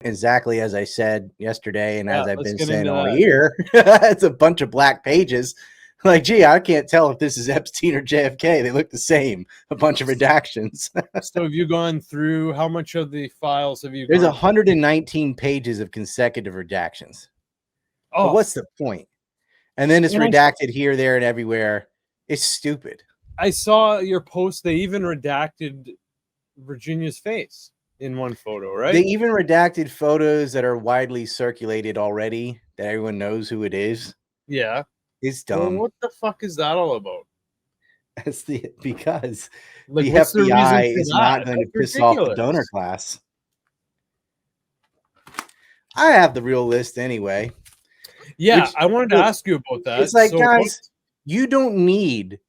exactly as I said yesterday and as I've let's been get saying into all that. year. It's a bunch of black pages. Like, gee, I can't tell if this is Epstein or JFK. They look the same. A bunch of redactions. So have you gone through, how much of the files have you There's gone 119 pages of consecutive redactions. But Oh, what's the point? And then it's and redacted here, there, and everywhere. It's stupid. I saw your post. They even redacted Virginia's face in one photo, right? They even redacted photos that are widely circulated already that everyone knows who it is. Yeah. It's Well, dumb. what the fuck is that all about? That's because Like, the what's the reason FBI for is that? not going to piss off the donor class. I have the real list anyway. Yeah, I wanted to ask you about that. It's like, so, guys, you don't need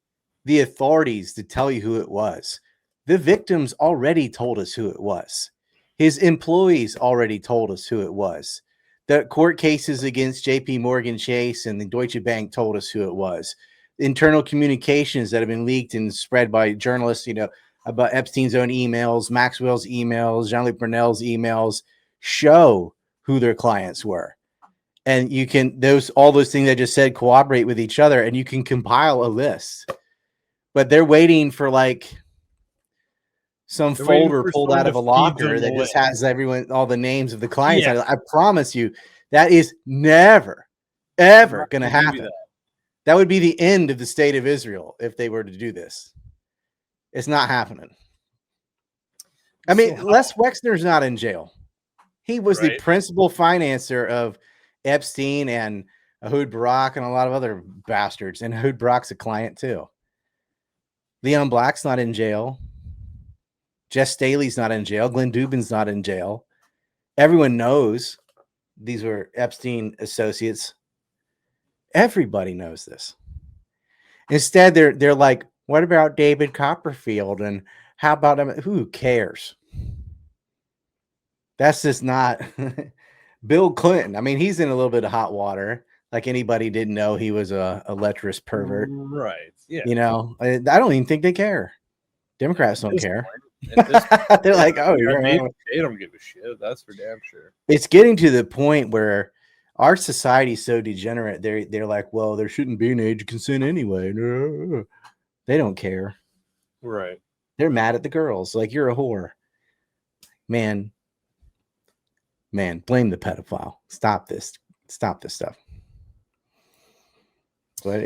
the authorities to tell you who it was. The victims already told us who it was. His employees already told us who it was. The court cases against JP Morgan Chase and the Deutsche Bank told us who it was. Internal communications that have been leaked and spread by journalists, about Epstein's own emails, Maxwell's emails, Jean-Luc Brunel's emails show who their clients were. And you can, all those things I just said cooperate with each other, and you can compile a list. But they're waiting for like some folder pulled out of a locker that just has all the names of the clients. Yeah. I promise you, that is never, ever going to happen. That would be the end of the state of Israel if they were to do this. It's not happening. I mean, Les Wexner's not in jail. He was the principal financer of Epstein and Ehud Barak and a lot of other bastards. And Ehud Barak's a client too. Leon Black's not in jail. Jess Staley's not in jail. Glenn Dubin's not in jail. Everyone knows these were Epstein associates. Everybody knows this. Instead, they're like, what about David Copperfield? And how about him? Who cares? That's just not Bill Clinton. I mean, he's in a little bit of hot water. Like anybody didn't know he was a lecherous pervert. Right. Yeah. I don't even think they care. Democrats don't care. They're like, oh, they don't give a shit. That's for damn sure. It's getting to the point where our society is so degenerate. They're like, well, there shouldn't be an age of consent anyway. No. They don't care. Right. They're mad at the girls. Like, you're a whore. Man, blame the pedophile. Stop this stuff. But,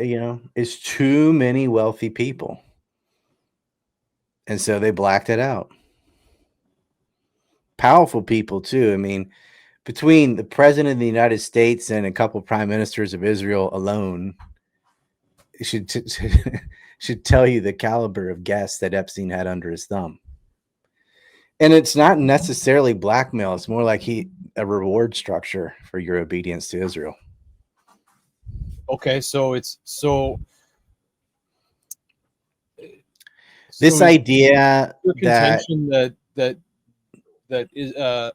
it's too many wealthy people. And so they blacked it out. Powerful people, too. I mean, between the president of the United States and a couple prime ministers of Israel alone, it should tell you the caliber of guests that Epstein had under his thumb. And it's not necessarily blackmail. It's more like a reward structure for your obedience to Israel. Okay, this idea that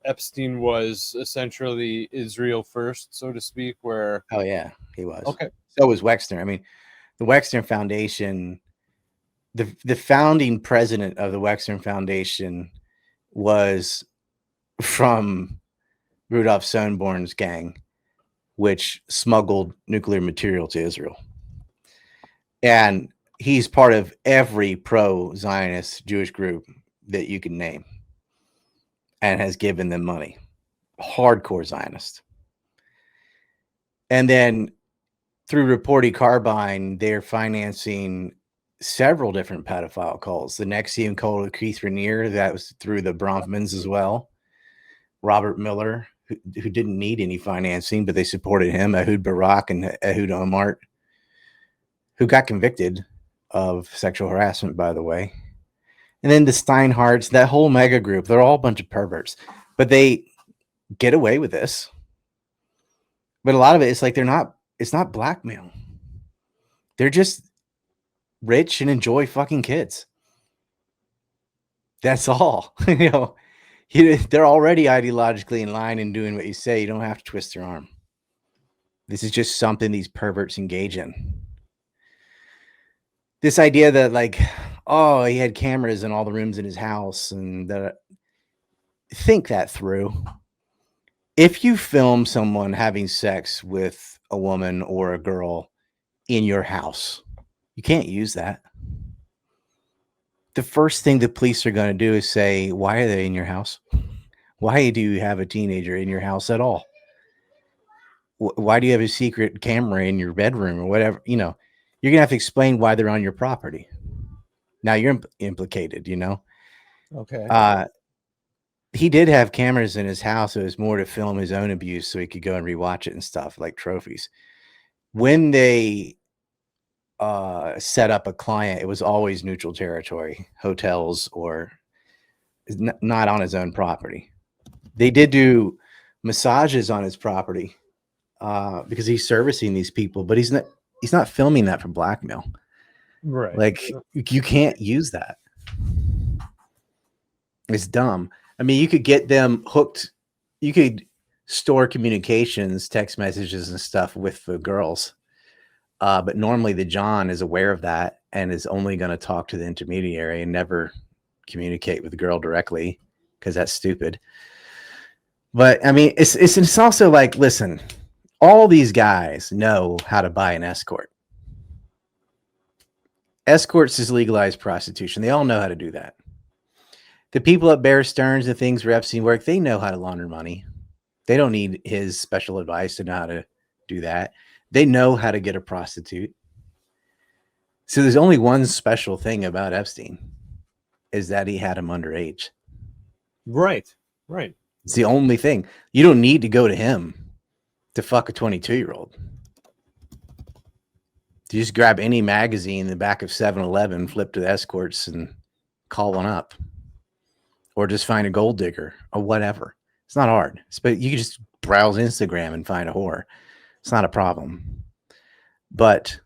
Epstein was essentially Israel first, so to speak, where... Oh, yeah, he was. Okay. So was Wexner. I mean, the Wexner Foundation, the founding president of the Wexner Foundation was from Rudolf Sonneborn's gang, which smuggled nuclear material to Israel. And he's part of every pro-Zionist Jewish group that you can name and has given them money. Hardcore Zionist. And then through Reporty Carbine, they're financing several different pedophile cults. The Nexium cult of Keith Raniere, that was through the Bronfmans as well. Robert Miller, who didn't need any financing, but they supported him. Ehud Barak and Ehud Olmert, who got convicted of sexual harassment, by the way. And then the Steinhardts, that whole mega group, they're all a bunch of perverts. But they get away with this. But a lot of it is like it's not blackmail. They're just rich and enjoy fucking kids. That's all. They're already ideologically in line and doing what you say. You don't have to twist their arm. This is just something these perverts engage in. This idea that, like, oh, he had cameras in all the rooms in his house, and think that through. If you film someone having sex with a woman or a girl in your house, you can't use that. The first thing the police are going to do is say, why are they in your house? Why do you have a teenager in your house at all? Why do you have a secret camera in your bedroom or whatever? You know, you're going to have to explain why they're on your property. Now you're implicated, you know? Okay. He did have cameras in his house. It was more to film his own abuse so he could go and rewatch it and stuff, like trophies. When they set up a client, it was always neutral territory, hotels, or not on his own property. They did do massages on his property because he's servicing these people, but he's not filming that for blackmail. Right. Like, you can't use that. It's dumb. I mean, you could get them hooked. You could store communications, text messages and stuff with the girls. But normally the John is aware of that and is only going to talk to the intermediary and never communicate with the girl directly because that's stupid. But I mean, it's also like, listen, all these guys know how to buy an escort. Escorts is legalized prostitution. They all know how to do that. The people at Bear Stearns and things where Epstein worked, they know how to launder money. They don't need his special advice to know how to do that. They know how to get a prostitute. So there's only one special thing about Epstein is that he had him underage. Right. It's the only thing. You don't need to go to him to fuck a 22-year-old. You just grab any magazine in the back of 7-Eleven, flip to the escorts, and call one up. Or just find a gold digger or whatever. It's not hard. But you can just browse Instagram and find a whore. It's not a problem. But,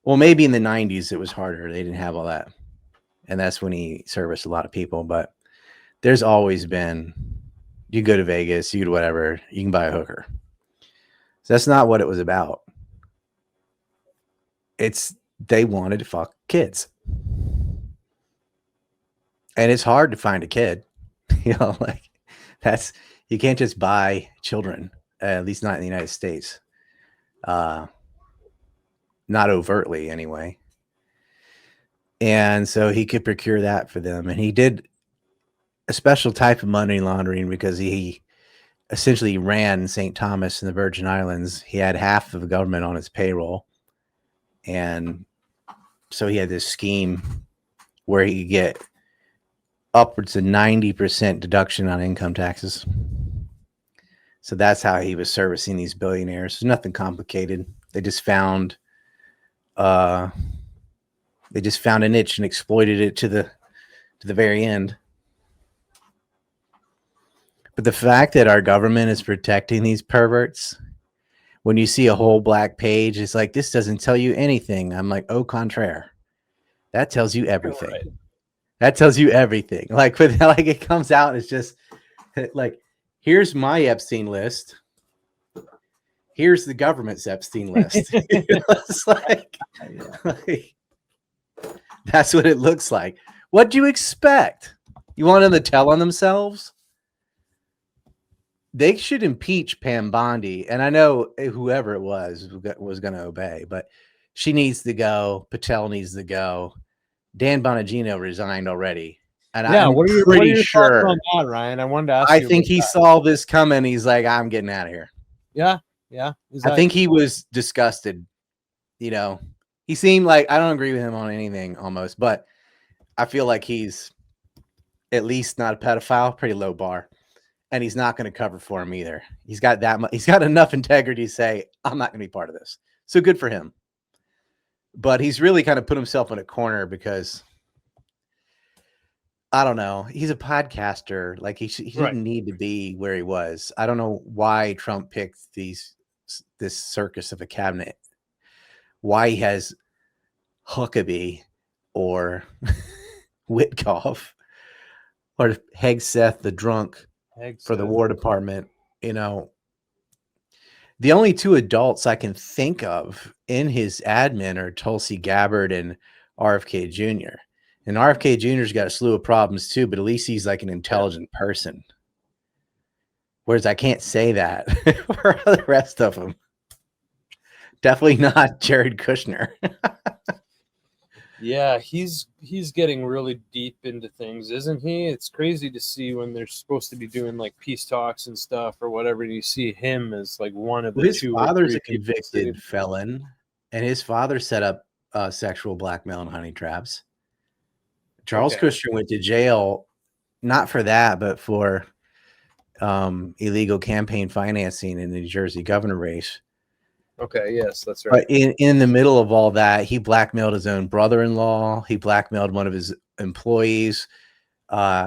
well, maybe in the 90s it was harder. They didn't have all that. And that's when he serviced a lot of people. But there's always been, you go to Vegas, you do whatever, you can buy a hooker. So that's not what it was about. They wanted to fuck kids. And it's hard to find a kid, you know, like you can't just buy children, at least not in the United States. Not overtly anyway. And so he could procure that for them. And he did a special type of money laundering because he essentially ran St. Thomas in the Virgin Islands. He had half of the government on his payroll. And so he had this scheme where he could get upwards of 90% deduction on income taxes. So that's how he was servicing these billionaires. There's nothing complicated. They just found a niche and exploited it to the very end. But the fact that our government is protecting these perverts, when you see a whole black page, it's like, this doesn't tell you anything. I'm like, au contraire. That tells you everything. Right. That tells you everything. Like, it comes out, it's just like, here's my Epstein list. Here's the government's Epstein list. It's like, that's what it looks like. What do you expect? You want them to tell on themselves? They should impeach Pam Bondi. And I know whoever it was going to obey, but she needs to go. Patel needs to go. Dan Bonagino resigned already. And yeah, I'm what are your sure thoughts on that, Ryan? I wanted to ask I you. think he saw this coming. He's like, I'm getting out of here. Yeah. I think he was disgusted. You know, he seemed like, I don't agree with him on anything almost, but I feel like he's at least not a pedophile, pretty low bar. And he's not going to cover for him either. He's got that much. He's got enough integrity to say, I'm not going to be part of this. So good for him. But he's really kind of put himself in a corner because, I don't know, he's a podcaster. Like he didn't need to be where he was. I don't know why Trump picked this circus of a cabinet. Why he has Huckabee or Witkoff or Hegseth the drunk for the War Department. You know, the only two adults I can think of in his admin are Tulsi Gabbard and RFK Jr. And RFK Jr.'s got a slew of problems too, but at least he's like an intelligent person. Whereas I can't say that for the rest of them. Definitely not Jared Kushner. Yeah, he's getting really deep into things, isn't he? It's crazy to see when they're supposed to be doing like peace talks and stuff or whatever, and you see him as like one of the His two or father's three a people sitting. convicted felon, and his father set up sexual blackmail and honey traps. Charles Okay. Kushner went to jail, not for that, but for illegal campaign financing in the New Jersey governor race. Okay, yes, that's right. But in the middle of all that, he blackmailed his own brother-in-law. He blackmailed one of his employees,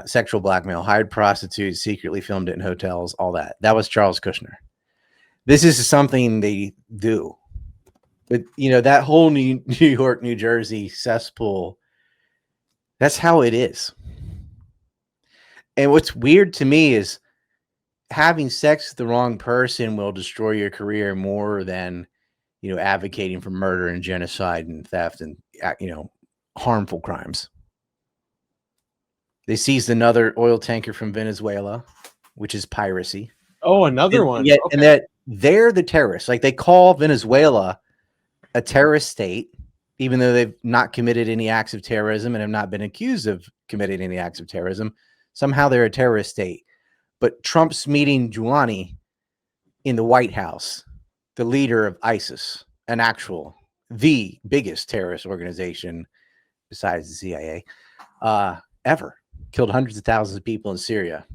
sexual blackmail, hired prostitutes, secretly filmed it in hotels, all that. That was Charles Kushner. This is something they do. But, that whole New York, New Jersey cesspool, that's how it is. And what's weird to me is having sex with the wrong person will destroy your career more than, advocating for murder and genocide and theft and, harmful crimes. They seized another oil tanker from Venezuela, which is piracy. Oh, another one. Yet, Okay. and that they're the terrorists. Like, they call Venezuela a terrorist state, even though they've not committed any acts of terrorism and have not been accused of committing any acts of terrorism. Somehow they're a terrorist state. But Trump's meeting Giuliani in the White House, the leader of ISIS, the biggest terrorist organization besides the CIA, ever. Killed hundreds of thousands of people in Syria.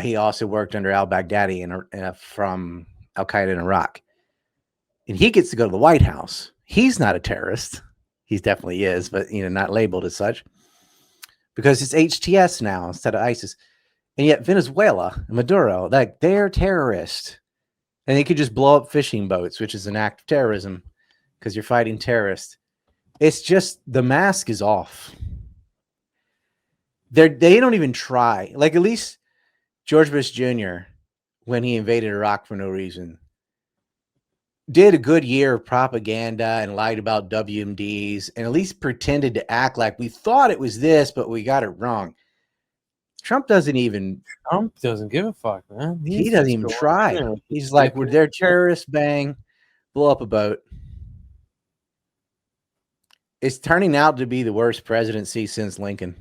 He also worked under al-Baghdadi from al-Qaeda in Iraq. And he gets to go to the White House. He's not a terrorist. He definitely is, but not labeled as such. Because it's HTS now instead of ISIS. And yet Venezuela, Maduro, they're terrorists. And they could just blow up fishing boats, which is an act of terrorism because you're fighting terrorists. It's just the mask is off. They don't even try. Like, at least George Bush Jr., when he invaded Iraq for no reason, did a good year of propaganda and lied about WMDs and at least pretended to act like we thought it was this, but we got it wrong. Trump doesn't give a fuck, man. He doesn't even try. He's like, we're there terrorists, bang, blow up a boat. It's turning out to be the worst presidency since Lincoln.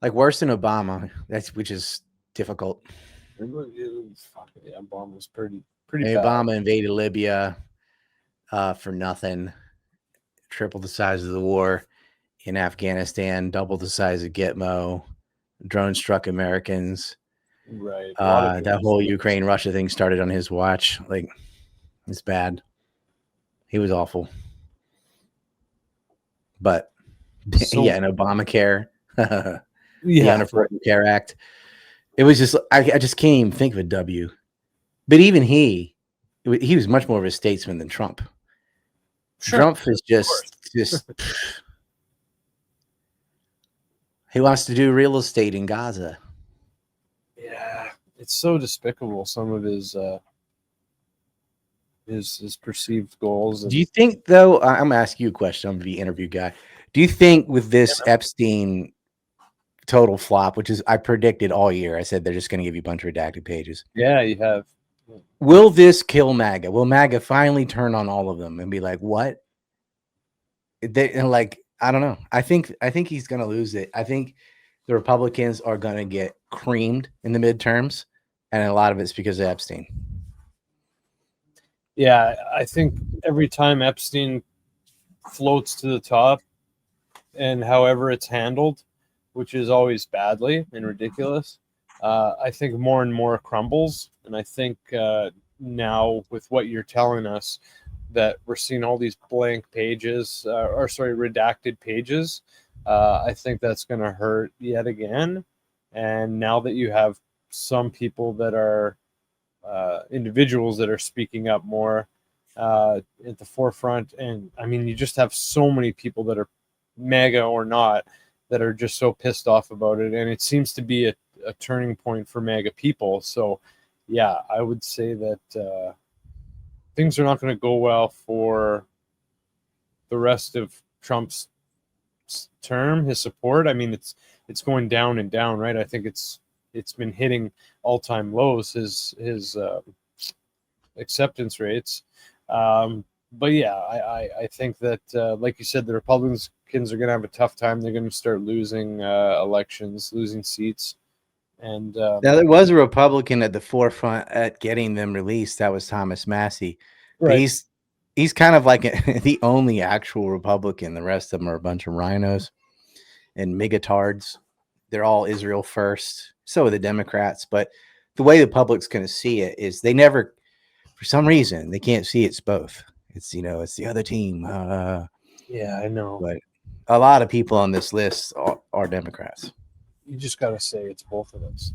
Like, worse than Obama, which is difficult. Fuck yeah, Obama was pretty bad. Obama invaded Libya for nothing, tripled the size of the war in Afghanistan, doubled the size of Gitmo, drone struck Americans. Right. That whole Ukraine-Russia thing started on his watch. Like, it's bad. He was awful. But, yeah, and Obamacare. The Unaffordable Care Act. It was just, I just can't even think of a W. But even he was much more of a statesman than Trump. Sure. Trump is just he wants to do real estate in Gaza. Yeah, it's so despicable, some of his perceived goals. Do you think, though, I'm going to ask you a question, I'm the interview guy. Do you think with this Epstein total flop, which is I predicted all year, I said they're just going to give you a bunch of redacted pages. Yeah, you have. Will this kill MAGA? Will MAGA finally turn on all of them and be like, what? I don't know. I think he's going to lose it. I think the Republicans are going to get creamed in the midterms, and a lot of it's because of Epstein. Yeah, I think every time Epstein floats to the top, and however it's handled, which is always badly and ridiculous, I think more and more crumbles. And I think now with what you're telling us, that we're seeing all these blank pages, redacted pages, I think that's going to hurt yet again. And now that you have some people that are individuals that are speaking up more at the forefront, and I mean, you just have so many people that are MAGA or not that are just so pissed off about it, and it seems to be a turning point for MAGA people. So yeah, I would say that things are not going to go well for the rest of Trump's term, his support. I mean, it's going down and down, right? I think it it's been hitting all-time lows, his acceptance rates. But yeah, I think that, like you said, the Republicans are going to have a tough time. They're going to start losing elections, losing seats. And now, there was a Republican at the forefront at getting them released. That was Thomas Massey. But right. he's kind of like the only actual Republican. The rest of them are a bunch of rhinos and migatards. They're all Israel first. So are the Democrats. But the way the public's going to see it is they never, for some reason, they can't see it's both. It's, it's the other team. Yeah, I know. But a lot of people on this list are Democrats. You just got to say it's both of us.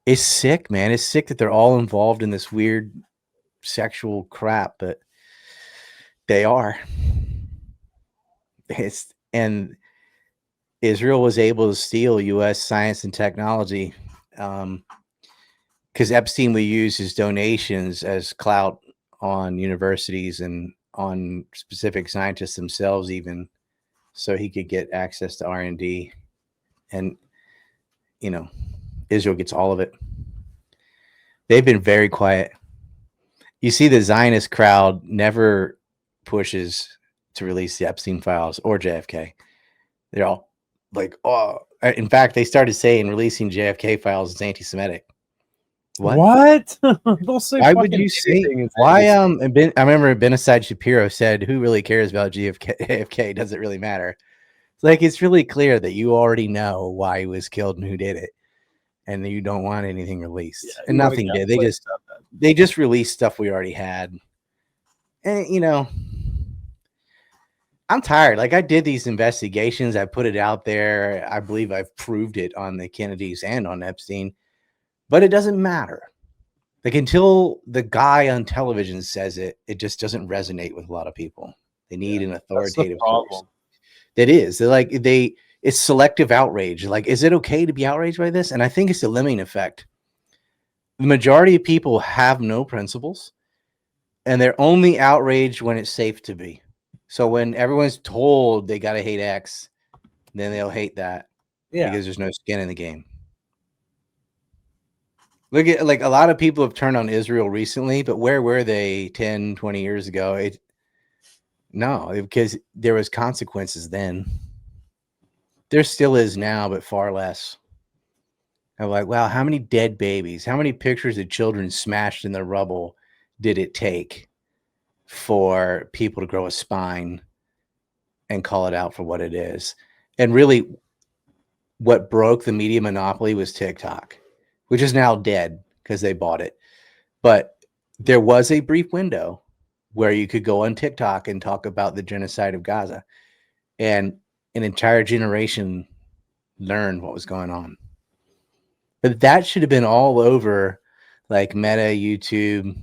It's sick, man. It's sick that they're all involved in this weird sexual crap, but they are. And Israel was able to steal U.S. science and technology because Epstein would use his donations as clout on universities and on specific scientists themselves, even so he could get access to R&D. And, Israel gets all of it. They've been very quiet. You see, the Zionist crowd never pushes to release the Epstein files or JFK. They're all like, oh, in fact, they started saying releasing JFK files is anti-Semitic. What? Don't say. Why would you say? Why? I remember Benicide Shapiro said, "Who really cares about JFK? Does it really matter?" It's like it's really clear that you already know why he was killed and who did it, and you don't want anything released. Yeah, and nothing did. They just released stuff we already had, and I'm tired. Like, I did these investigations. I put it out there. I believe I've proved it on the Kennedys and on Epstein. But it doesn't matter. Like, until the guy on television says it, it just doesn't resonate with a lot of people. They need an authoritative source. That is. It's selective outrage. Like, is it okay to be outraged by this? And I think it's a lemming effect. The majority of people have no principles, and they're only outraged when it's safe to be. So when everyone's told they got to hate X, then they'll hate that because there's no skin in the game. Look at, like, a lot of people have turned on Israel recently, but where were they 10, 20 years ago? No, because there was consequences then. There still is now, but far less. I'm like, wow, how many dead babies, how many pictures of children smashed in the rubble did it take for people to grow a spine and call it out for what it is? And really, what broke the media monopoly was TikTok, which is now dead because they bought it. But there was a brief window where you could go on TikTok and talk about the genocide of Gaza. And an entire generation learned what was going on. But that should have been all over, like, Meta, YouTube,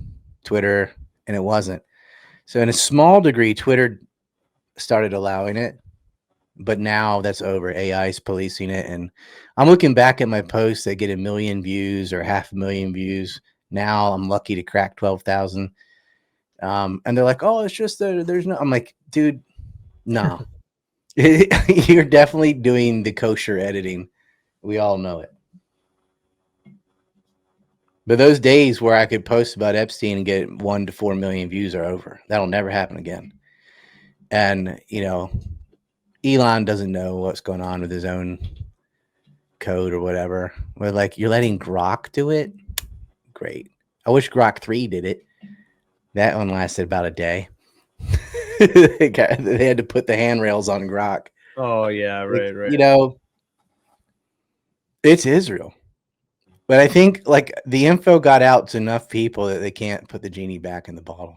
Twitter, and it wasn't. So in a small degree, Twitter started allowing it. But now that's over. AI is policing it. And I'm looking back at my posts that get 1 million views or 500,000 views. Now I'm lucky to crack 12,000. And they're like, oh, it's just there's no. I'm like, dude, no. You're definitely doing the kosher editing. We all know it. But those days where I could post about Epstein and get 1 to 4 million views are over. That'll never happen again. And, Elon doesn't know what's going on with his own code or whatever. We're like, you're letting Grok do it? Great. I wish Grok 3 did it. That one lasted about a day. They had to put the handrails on Grok. Oh, yeah, right. It's Israel. But I think, like, the info got out to enough people that they can't put the genie back in the bottle.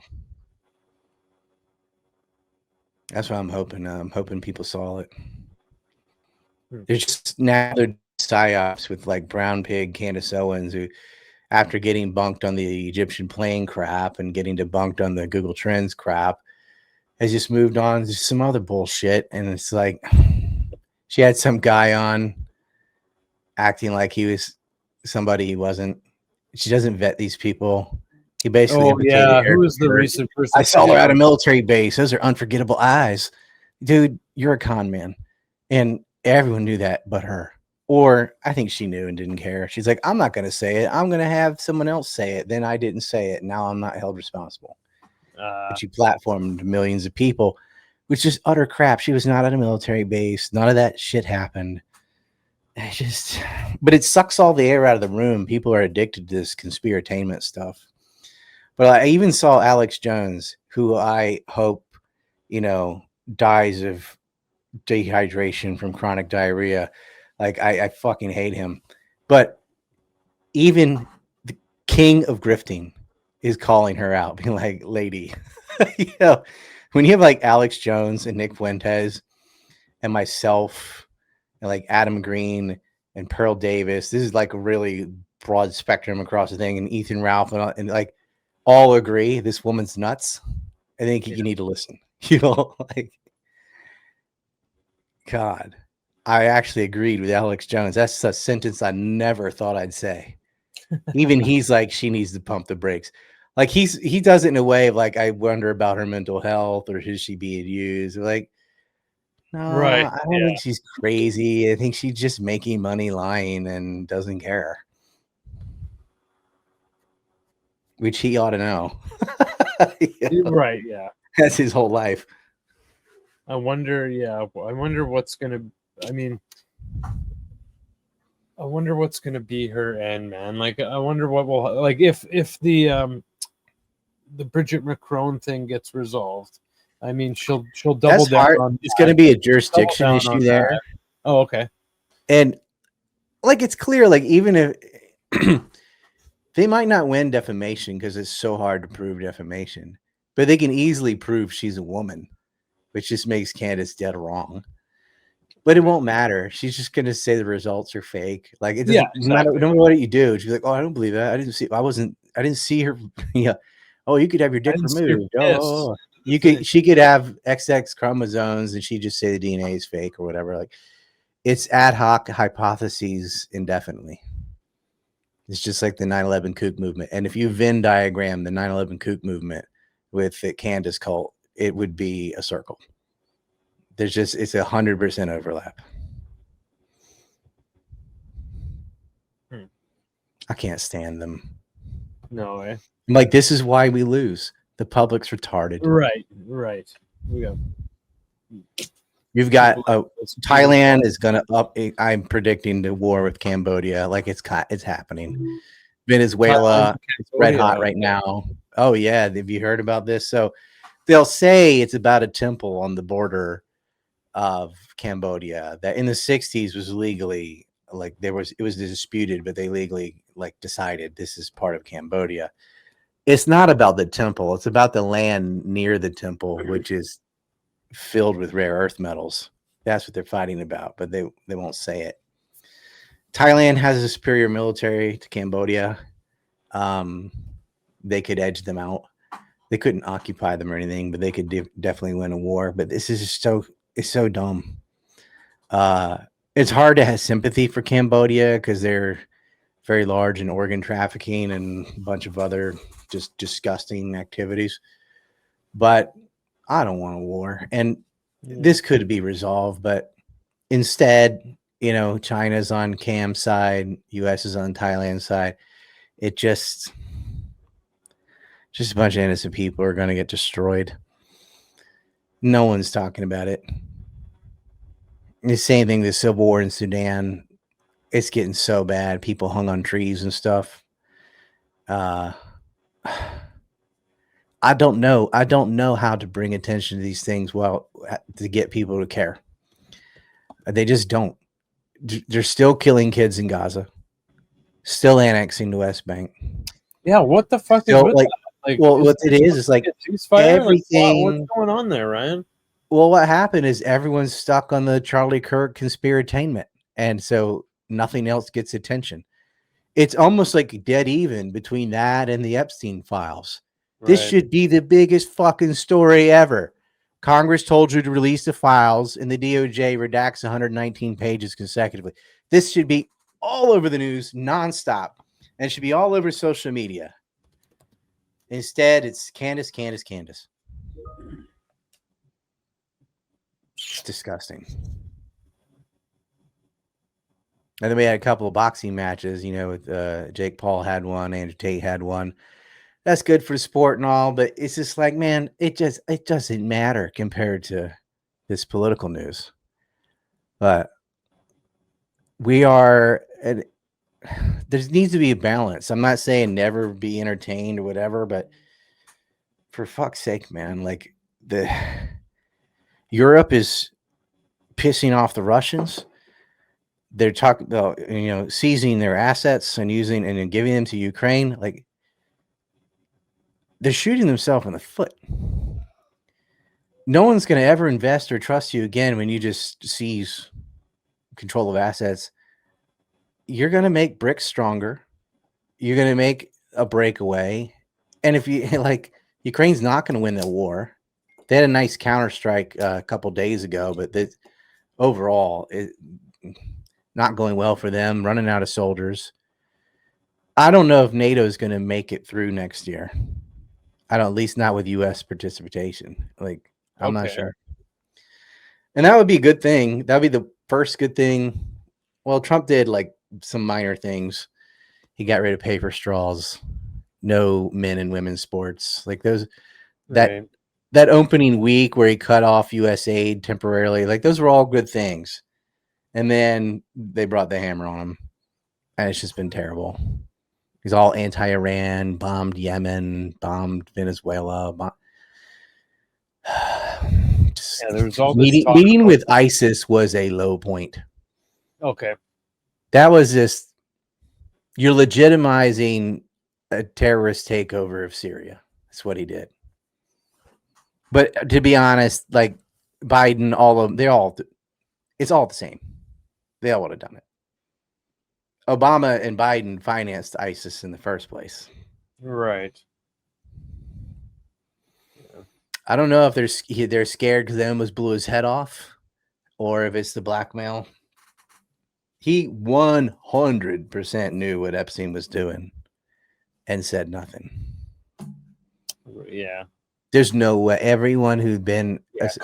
That's what I'm hoping. I'm hoping people saw it. There's just now they're psyops with, like, Brown Pig, Candace Owens, who, after getting bunked on the Egyptian plane crap and getting debunked on the Google Trends crap, has just moved on to some other bullshit. And it's like, she had some guy on acting like he was somebody he wasn't. She doesn't vet these people. He basically, who was the recent person? I saw her at a military base. Those are unforgettable eyes. Dude, you're a con man. And everyone knew that but her. Or I think she knew and didn't care. She's like, I'm not going to say it. I'm going to have someone else say it. Then I didn't say it. Now I'm not held responsible. But she platformed millions of people, which is utter crap. She was not at a military base. None of that shit happened. But it sucks all the air out of the room. People are addicted to this conspiratainment stuff. But I even saw Alex Jones, who I hope, dies of dehydration from chronic diarrhea. Like I fucking hate him. But even the king of grifting is calling her out, being like, lady, when you have like Alex Jones and Nick Fuentes and myself and like Adam Green and Pearl Davis, this is like a really broad spectrum across the thing, and Ethan Ralph and like all agree this woman's nuts. I think you need to listen. Like, God, I actually agreed with Alex Jones. That's a sentence I never thought I'd say. Even he's like, she needs to pump the brakes. Like he does it in a way of like, I wonder about her mental health, or is she being used? Like, no, Right. I don't think she's crazy. I think she's just making money lying and doesn't care. Which he ought to know. Right. Yeah. That's his whole life. I wonder. Yeah. I wonder what's gonna. I mean, I wonder what's gonna be her end, man. Like, I wonder what will like if the Bridget McCrone thing gets resolved. I mean, she'll double That's down hard. on. It's going to be a jurisdiction down issue on there. that. Oh, okay. And like, it's clear, like, even if they might not win defamation because it's so hard to prove defamation, but they can easily prove she's a woman, which just makes Candace dead wrong. But it won't matter. She's just going to say the results are fake. Like, it doesn't matter. No matter what you do. She's like, oh, I don't believe that. I didn't see her. Yeah. Oh, you could have your dick removed. Oh, she could have XX chromosomes and she just say the DNA is fake or whatever. Like, it's ad hoc hypotheses indefinitely. It's just like the 9/11 kook movement. And if you Venn diagram the 9/11 kook movement with the Candace cult, it would be a circle. It's 100% overlap. I can't stand them. No way. Like, this is why we lose. The public's retarded. Right. You've got Thailand is going to up. I'm predicting the war with Cambodia. Like, it's happening. Venezuela, it's red hot right now. Oh yeah, have you heard about this? So they'll say it's about a temple on the border of Cambodia that in the 60s was legally, like, it was disputed, but they legally, like, decided this is part of Cambodia. It's not about the temple. It's about the land near the temple, which is filled with rare earth metals. That's what they're fighting about, but they won't say it. Thailand has a superior military to Cambodia. They could edge them out. They couldn't occupy them or anything, but they could definitely win a war. But this is it's so dumb. It's hard to have sympathy for Cambodia because they're very large in organ trafficking and a bunch of other just disgusting activities. But I don't want a war. And this could be resolved, but instead, China's on Cam's side, US is on Thailand's side. It just a bunch of innocent people are going to get destroyed. No one's talking about it. The same thing, the civil war in Sudan. It's getting so bad. People hung on trees and stuff. I don't know. I don't know how to bring attention to these things to get people to care. They just don't. They're still killing kids in Gaza. Still annexing the West Bank. Yeah, what the fuck is with that? Like, well, what it is like everything. What's going on there, Ryan? Well, what happened is everyone's stuck on the Charlie Kirk conspiratainment, and so nothing else gets attention. It's almost like dead even between that and the Epstein files. Right. This should be the biggest fucking story ever. Congress told you to release the files, and the DOJ redacts 119 pages consecutively. This should be all over the news nonstop, and should be all over social media. Instead, it's Candace. It's disgusting. And then we had a couple of boxing matches, with Jake Paul had one, Andrew Tate had one. That's good for the sport and all, but it's just like, man, it doesn't matter compared to this political news. But there needs to be a balance. I'm not saying never be entertained or whatever, but for fuck's sake, man, like Europe is pissing off the Russians. They're talking about, seizing their assets and using and giving them to Ukraine. Like, they're shooting themselves in the foot. No one's going to ever invest or trust you again when you just seize control of assets. You're going to make BRICS stronger. You're going to make a breakaway. And if you like, Ukraine's not going to win the war. They had a nice counterstrike a couple days ago, but overall, not going well for them, running out of soldiers. I don't know if NATO is going to make it through next year. I don't, at least not with U.S. participation. Like, I'm not sure. And that would be a good thing. That would be the first good thing. Well, Trump did like some minor things. He got rid of paper straws, no men and women's sports. Like that opening week where he cut off U.S. aid temporarily. Like, those were all good things. And then they brought the hammer on him. And it's just been terrible. He's all anti-Iran, bombed Yemen, bombed Venezuela. There's all meeting with ISIS was a low point. Okay. That was just, you're legitimizing a terrorist takeover of Syria. That's what he did. But to be honest, like Biden, it's all the same. They all would have done it. Obama and Biden financed ISIS in the first place. Right. Yeah. I don't know if they're scared because they almost blew his head off, or if it's the blackmail. He 100% knew what Epstein was doing and said nothing. Yeah. There's no way. Everyone who'd been,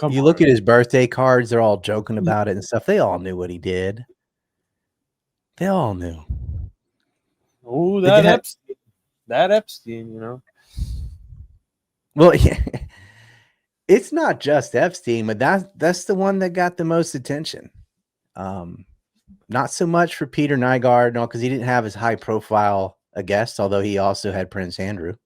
you look at his birthday cards, they're all joking about it and stuff. They all knew what he did. They all knew. Oh, that Epstein, Well, yeah, it's not just Epstein, but that's the one that got the most attention. Not so much for Peter Nygard, no, because he didn't have as high profile a guest, although he also had Prince Andrew.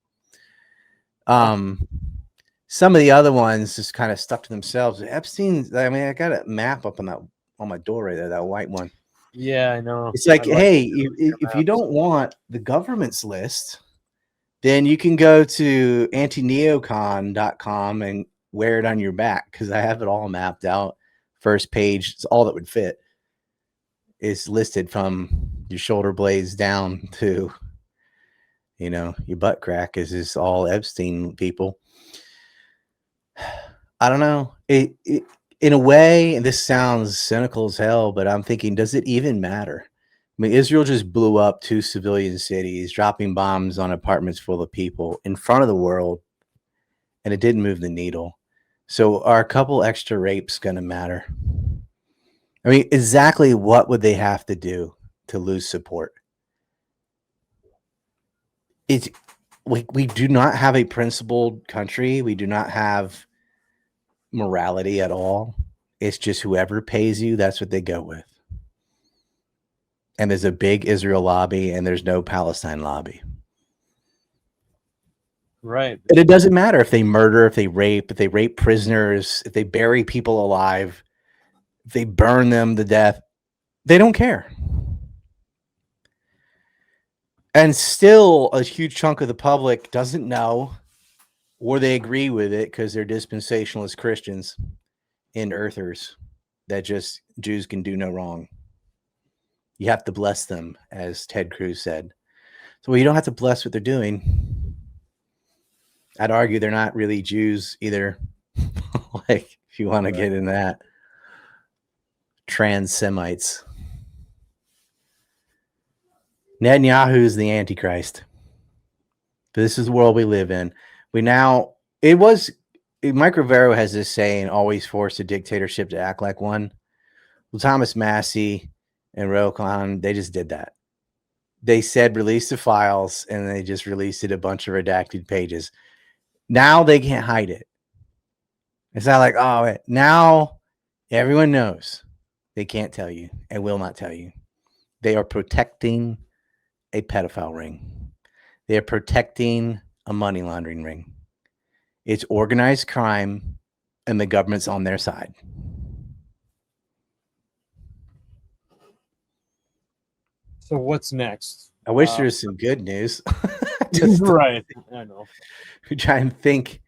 Some of the other ones just kind of stuck to themselves. Epstein, I mean, I got a map up on my door right there, that white one. Yeah, I know. It's like, hey, if you don't want the government's list, then you can go to antineocon.com and wear it on your back, because I have it all mapped out. First page, it's all that would fit. Is listed from your shoulder blades down to, your butt crack. Is this all Epstein people? I don't know. It in a way, and this sounds cynical as hell, but I'm thinking, does it even matter? I mean, Israel just blew up 2 civilian cities, dropping bombs on apartments full of people in front of the world, and it didn't move the needle. So are a couple extra rapes going to matter? I mean, exactly what would they have to do to lose support? We do not have a principled country. We do not have morality at all. It's just whoever pays you, that's what they go with. And there's a big Israel lobby, and there's no Palestine lobby. Right. And it doesn't matter if they murder, if they rape prisoners, if they bury people alive, if they burn them to death. They don't care. And still, a huge chunk of the public doesn't know, or they agree with it because they're dispensationalist Christians and earthers that just Jews can do no wrong. You have to bless them, as Ted Cruz said. So you don't have to bless what they're doing. I'd argue they're not really Jews either. Like, if you want to get in that. Trans Semites. Netanyahu is the Antichrist. But this is the world we live in. Mike Rivero has this saying, always force a dictatorship to act like one. Well, Thomas Massey and Rokon, they just did that. They said release the files, and they just released it a bunch of redacted pages. Now they can't hide it. It's not like, oh, now everyone knows. They can't tell you and will not tell you. They are protecting a pedophile ring. They are protecting a money laundering ring. It's organized crime, and the government's on their side. So what's next? I wish there was some good news. Right. I know. We try and think.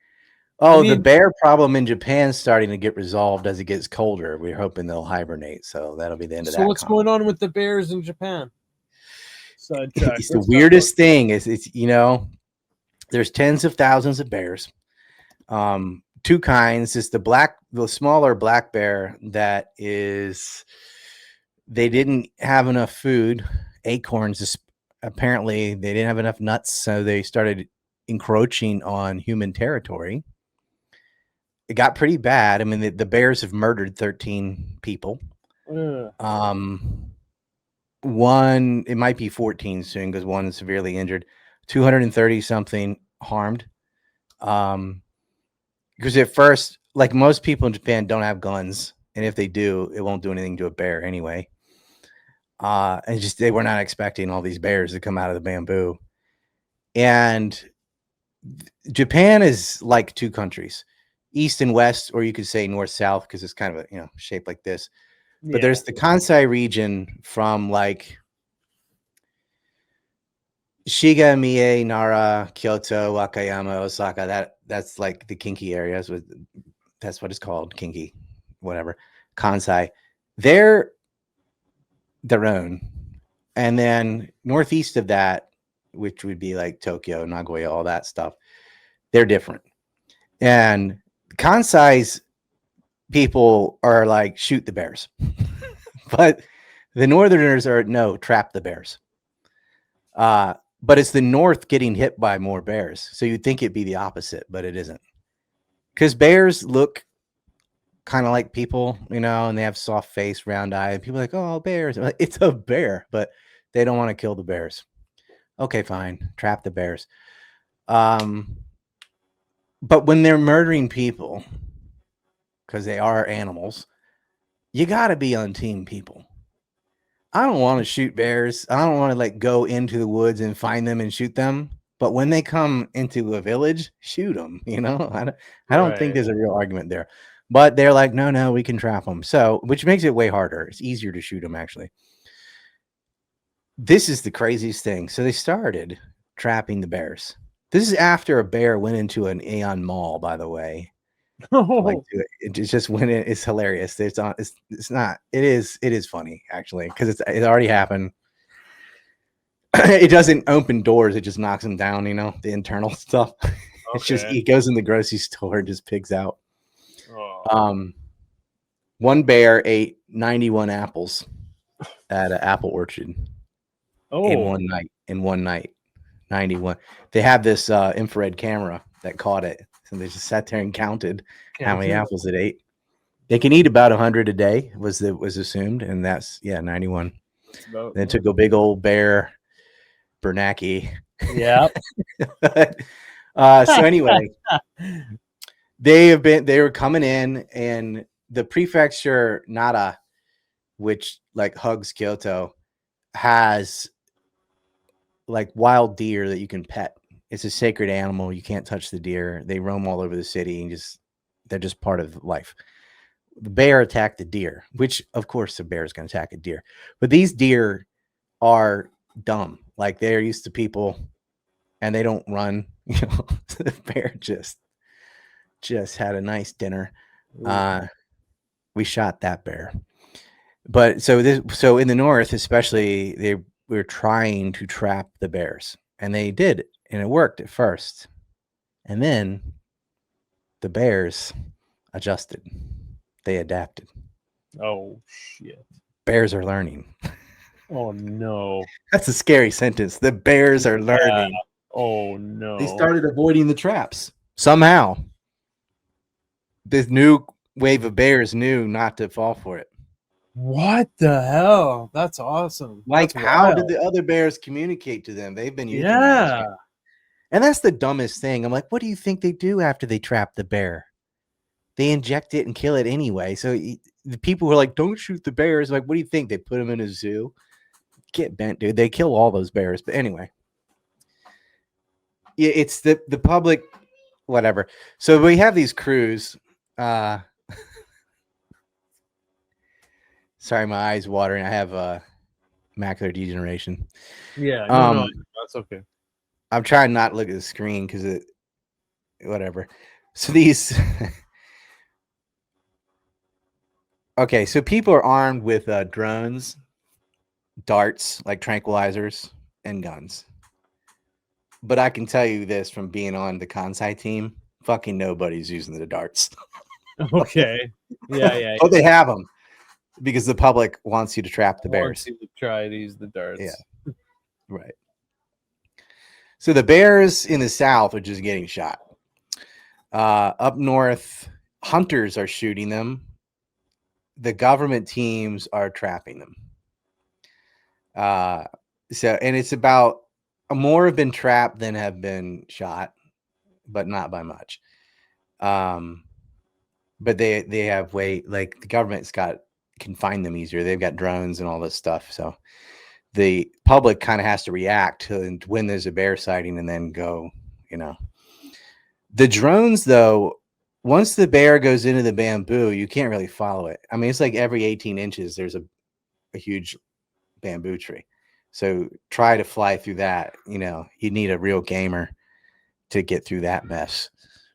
Oh, I mean, the bear problem in Japan's starting to get resolved as it gets colder. We're hoping they'll hibernate. So that'll be the end of that. So what's going on with the bears in Japan? It's the weirdest thing. It's there's tens of thousands of bears. Two kinds. It's the smaller black bear that is. They didn't have enough food, acorns. Apparently, they didn't have enough nuts, so they started encroaching on human territory. It got pretty bad. I mean, the bears have murdered 13 people. One, it might be 14 soon because one is severely injured. 230 something harmed. Because at first, like most people in Japan don't have guns, and if they do, it won't do anything to a bear anyway. And just they were not expecting all these bears to come out of the bamboo. And Japan is like two countries, east and west, or you could say north south, because it's kind of a shaped like this. But there's the Kansai region from like Shiga, Mie, Nara, Kyoto, Wakayama, Osaka. That's like the kinky areas. That's what it's called, kinky, whatever. Kansai, they're their own, and then northeast of that, which would be like Tokyo, Nagoya, all that stuff, they're different. And Kansai's people are like, shoot the bears. But the northerners are, no, trap the bears. But it's the north getting hit by more bears. So you'd think it'd be the opposite, but it isn't. Because bears look kind of like people, and they have soft face, round eye. And people are like, oh, bears. Like, it's a bear, but they don't want to kill the bears. Okay, fine. Trap the bears. But when they're murdering people, because they are animals, you got to be on team people. I don't want to shoot bears. I don't want to like go into the woods and find them and shoot them. But when they come into a village, shoot them. I don't think there's a real argument there. But they're like, no, we can trap them. So, which makes it way harder. It's easier to shoot them, actually. This is the craziest thing. So they started trapping the bears. This is after a bear went into an Aeon mall, by the way. Like, it just went in. It's hilarious. It's not. It is funny, actually, because it already happened. It doesn't open doors. It just knocks them down, the internal stuff. It's just, he goes in the grocery store and just pigs out. One bear ate 91 apples at an apple orchard in one night. 91. They have this infrared camera that caught it. So they just sat there and counted how many apples it ate. They can eat about 100 a day, was assumed, and that's 91. They took a big old bear Bernanke. Yeah. So anyway, they were coming in, and the prefecture Nara, which like hugs Kyoto, has like wild deer that you can pet. It's a sacred animal. You can't touch the deer. They roam all over the city and they're just part of life. The bear attacked the deer, which of course the bear is going to attack a deer. But these deer are dumb. Like, they're used to people and they don't run. The bear just had a nice dinner. We shot that bear. But so in the north, especially, they were trying to trap the bears, and they did, and it worked at first. And then the bears adjusted. They adapted. Oh, shit. Bears are learning. Oh, no. That's a scary sentence. The bears are learning. Oh, no. They started avoiding the traps. Somehow, this new wave of bears knew not to fall for it. What the hell? That's awesome. Like, That's how did wild. the other bears communicate to them? They've been euthanized. Yeah. And that's the dumbest thing. I'm like, what do you think they do after they trap the bear? They inject it and kill it anyway. So the people who are like, don't shoot the bears. Like, what do you think? They put them in a zoo? Get bent, dude. They kill all those bears. But anyway, it's the public, whatever. So we have these crews. Sorry, my eyes watering. I have macular degeneration. Yeah. No, that's okay. I'm trying not to look at the screen because it, whatever. So these, okay, so people are armed with drones, darts, like tranquilizers, and guns. But I can tell you this from being on the Kansai team, fucking nobody's using the darts. Okay. Yeah. But they have them because the public wants you to trap the bears. Wants you to try to use the darts. Yeah. Right. So the bears in the south are just getting shot. Up north, hunters are shooting them. The government teams are trapping them. And it's about more have been trapped than have been shot, but not by much. But they have like the government's can find them easier. They've got drones and all this stuff. So the public kind of has to react to when there's a bear sighting and then go, The drones, though, once the bear goes into the bamboo, you can't really follow it. I mean, it's like every 18 inches, there's a huge bamboo tree. So try to fly through that. You need a real gamer to get through that mess.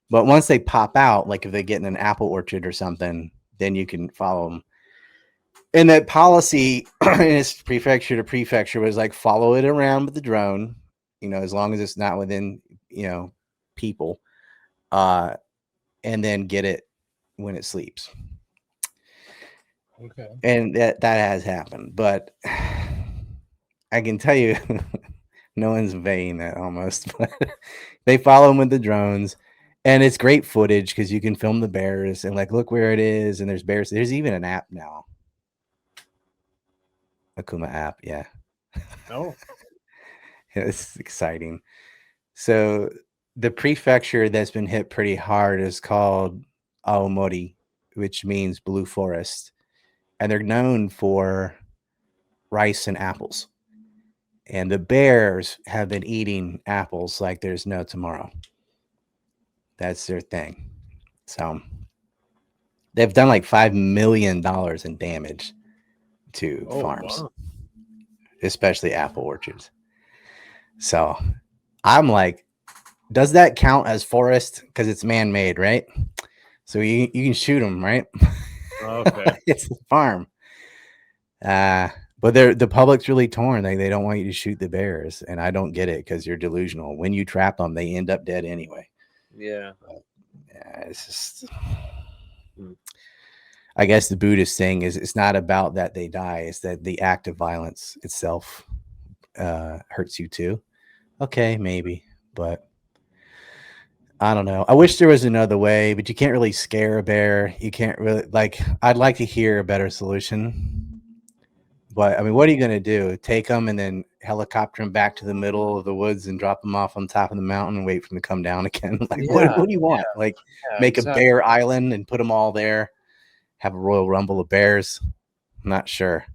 But once they pop out, like if they get in an apple orchard or something, then you can follow them. And that policy in its prefecture to prefecture was like follow it around with the drone, as long as it's not within, people, and then get it when it sleeps. Okay. And that has happened. But I can tell you, no one's obeying that almost. But they follow them with the drones. And it's great footage because you can film the bears and like look where it is. And there's bears. There's even an app now. Akuma app, yeah. Oh. It's exciting. So the prefecture that's been hit pretty hard is called Aomori, which means blue forest. And they're known for rice and apples. And the bears have been eating apples like there's no tomorrow. That's their thing. So they've done like $5 million in damage to farms, wow. especially apple orchards. So I'm like, does that count as forest? Because it's man-made, right? So you can shoot them, right? Okay. It's the farm. But the public's really torn. They don't want you to shoot the bears, and I don't get it because you're delusional. When you trap them, they end up dead anyway. Yeah. It's just. I guess the Buddhist thing is it's not about that they die; it's that the act of violence itself hurts you too. Okay, maybe, but I don't know. I wish there was another way, but you can't really scare a bear. You can't really I'd like to hear a better solution. But I mean, what are you going to do? Take them and then helicopter them back to the middle of the woods and drop them off on top of the mountain and wait for them to come down again? What do you want? Make a bear island and put them all there? Have a Royal Rumble of bears? I'm not sure.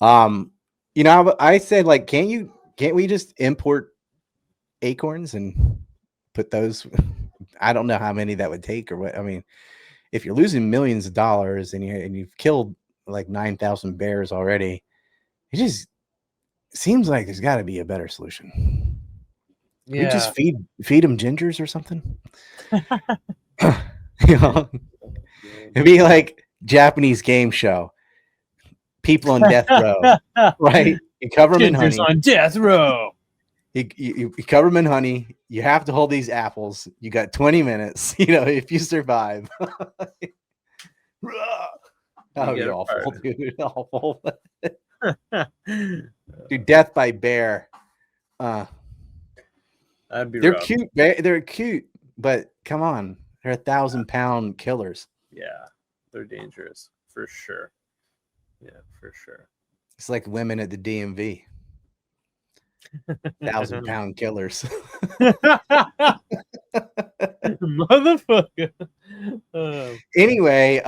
I said can't we just import acorns and put those? I don't know how many that would take or what. I mean, if you're losing millions of dollars and you've killed like 9,000 bears already, it just seems like there's got to be a better solution. Yeah. We just feed them gingers or something. It'd be like Japanese game show. People on death row, right? You cover them in honey. On death row. You cover them in honey. You have to hold these apples. You got 20 minutes. If you survive. Oh, you're awful, dude. Awful. Dude, death by bear. That'd be they're rough. cute. They're cute, but come on. They're 1,000-pound killers. Yeah, they're dangerous for sure. Yeah, for sure. It's like women at the DMV, 1,000-pound killers. Motherfucker. Anyway,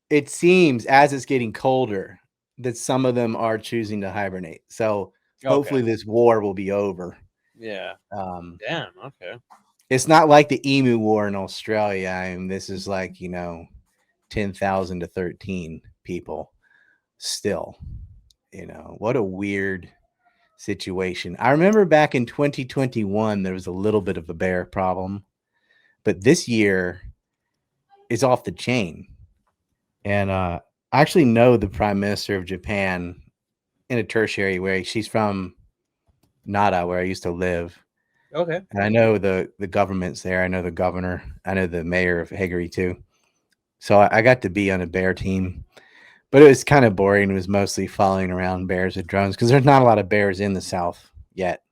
it seems as it's getting colder that some of them are choosing to hibernate. So hopefully Okay. this war will be over. Yeah. Um, Damn. Okay. it's not like the Emu War in Australia. I mean, this is like 10,000 to 13 people. Still, what a weird situation. I remember back in 2021 there was a little bit of a bear problem, but this year is off the chain. And I actually know the prime minister of Japan in a tertiary way. She's from Nara, where I used to live. Okay. And I know the government's there. I know the governor. I know the mayor of Hagari too. So I got to be on a bear team, but it was kind of boring. It was mostly following around bears with drones because there's not a lot of bears in the South yet.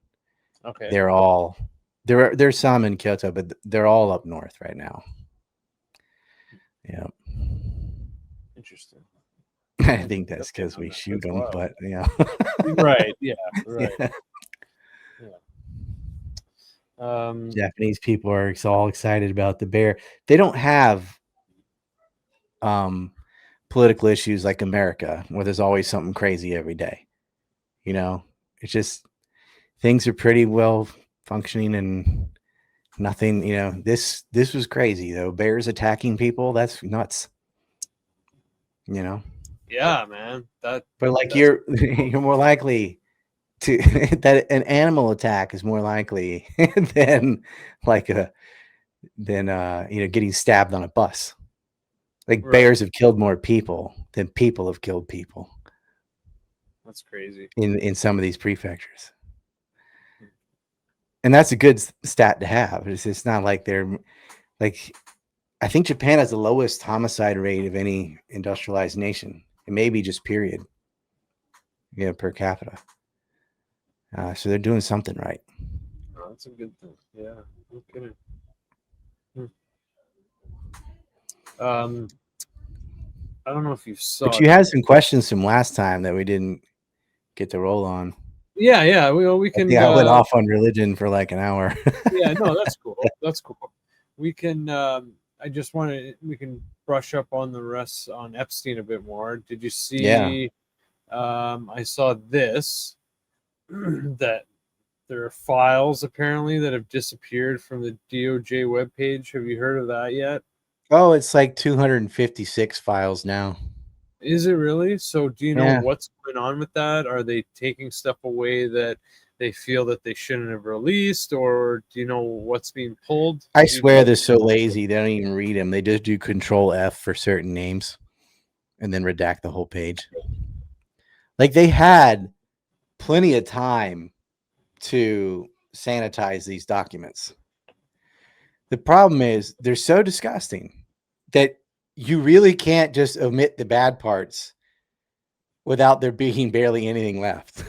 Okay. They're all there's some in Kyoto, but they're all up north right now. Yeah. Interesting. I think that's because we shoot That's them, wild. but yeah. Right. Yeah. Right. Yeah. Yeah. Japanese people are all excited about the bear. They don't have political issues like America, where there's always something crazy every day. It's just things are pretty well functioning and nothing. This was crazy though. Bears attacking people, that's nuts. Yeah, man. But like you're more likely to that an animal attack is more likely than like getting stabbed on a bus. Like Right. bears have killed more people than people have killed people That's crazy. in some of these prefectures. And that's a good stat to have. It's not like they're like, I think Japan has the lowest homicide rate of any industrialized nation. It may be just period, per capita. So they're doing something right. Oh, that's a good thing. Yeah. No kidding. I don't know if you saw. But you had some questions from last time that we didn't get to roll on. Yeah, yeah. We can. Yeah, I went off on religion for like an hour. Yeah, no, that's cool. That's cool. We can. I just wanted. We can brush up on the rest on Epstein a bit more. Did you see? Yeah. I saw this that there are files apparently that have disappeared from the DOJ webpage. Have you heard of that yet? Oh, it's like 256 files now. Is it really? So do you know Yeah. what's going on with that? Are they taking stuff away that they feel that they shouldn't have released, or do you know what's being pulled? I swear they're so lazy they don't even read them. They just do Control F for certain names and then redact the whole page. Like they had plenty of time to sanitize these documents. The problem is they're so disgusting that you really can't just omit the bad parts without there being barely anything left,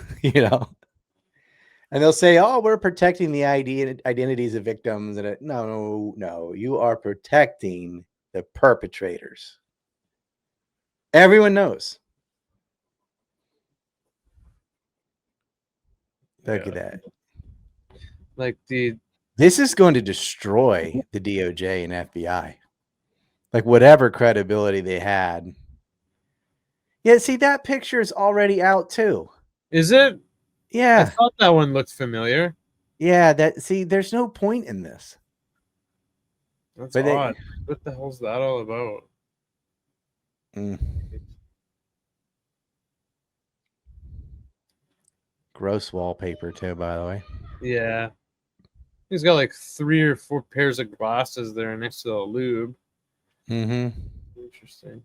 And they'll say, "Oh, we're protecting the identities of victims." And no, you are protecting the perpetrators. Everyone knows. Look at that. Like This is going to destroy the DOJ and FBI. Like whatever credibility they had. Yeah, see, that picture is already out too. Is it? Yeah. I thought that one looked familiar. Yeah, there's no point in this. That's odd. What the hell's that all about? Gross wallpaper too, by the way. Yeah. He's got like 3 or 4 pairs of glasses there next to the lube. Mm-hmm. Interesting.